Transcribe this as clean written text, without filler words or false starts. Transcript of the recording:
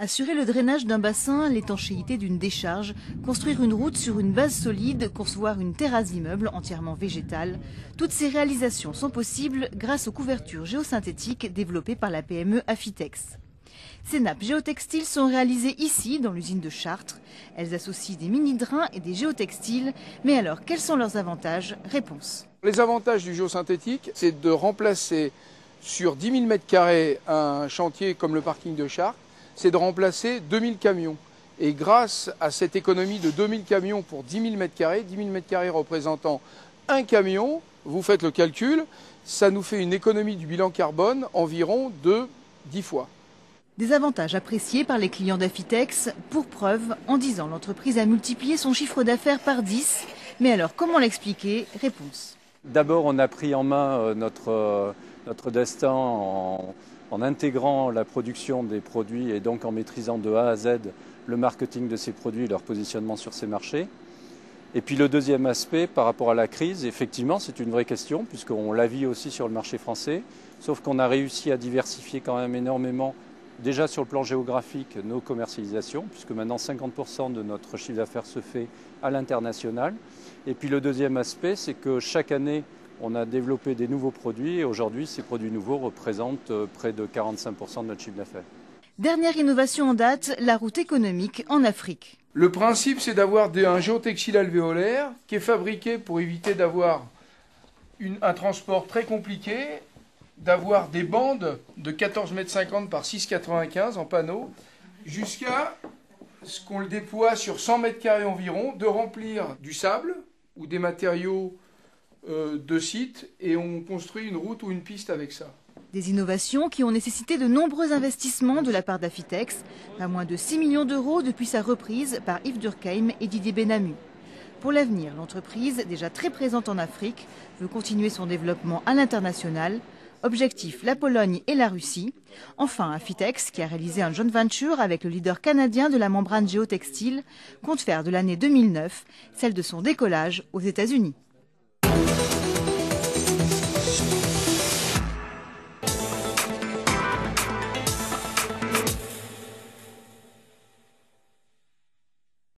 Assurer le drainage d'un bassin, l'étanchéité d'une décharge, construire une route sur une base solide, concevoir une terrasse d'immeuble entièrement végétale. Toutes ces réalisations sont possibles grâce aux couvertures géosynthétiques développées par la PME Affitex. Ces nappes géotextiles sont réalisées ici, dans l'usine de Chartres. Elles associent des mini-drains et des géotextiles. Mais alors, quels sont leurs avantages? Réponse. Les avantages du géosynthétique, c'est de remplacer sur 10 000 m² un chantier comme le parking de Chartres, c'est de remplacer 2000 camions. Et grâce à cette économie de 2000 camions pour 10 000 m², 10 000 m² représentant un camion, vous faites le calcul, ça nous fait une économie du bilan carbone environ de 10 fois. Des avantages appréciés par les clients d'Affitex. Pour preuve, en 10 ans, l'entreprise a multiplié son chiffre d'affaires par 10. Mais alors, comment l'expliquer? Réponse. D'abord, on a pris en main notre destin en intégrant la production des produits et donc en maîtrisant de A à Z le marketing de ces produits et leur positionnement sur ces marchés. Et puis le deuxième aspect, par rapport à la crise, effectivement, c'est une vraie question, puisqu'on la vit aussi sur le marché français, sauf qu'on a réussi à diversifier quand même énormément, déjà sur le plan géographique, nos commercialisations, puisque maintenant 50% de notre chiffre d'affaires se fait à l'international. Et puis le deuxième aspect, c'est que chaque année, on a développé des nouveaux produits et aujourd'hui, ces produits nouveaux représentent près de 45% de notre chiffre d'affaires. Dernière innovation en date, la route économique en Afrique. Le principe, c'est d'avoir un géotextile alvéolaire qui est fabriqué pour éviter d'avoir un transport très compliqué, d'avoir des bandes de 14,50 m par 6,95 m en panneaux, jusqu'à ce qu'on le déploie sur 100 m² environ, de remplir du sable ou des matériaux de site, et on construit une route ou une piste avec ça. Des innovations qui ont nécessité de nombreux investissements de la part d'Affitex, pas moins de 6 millions d'euros depuis sa reprise par Yves Durkheim et Didier Benamou. Pour l'avenir, l'entreprise, déjà très présente en Afrique, veut continuer son développement à l'international. Objectif, la Pologne et la Russie. Enfin, Affitex, qui a réalisé un joint venture avec le leader canadien de la membrane géotextile, compte faire de l'année 2009 celle de son décollage aux États-Unis.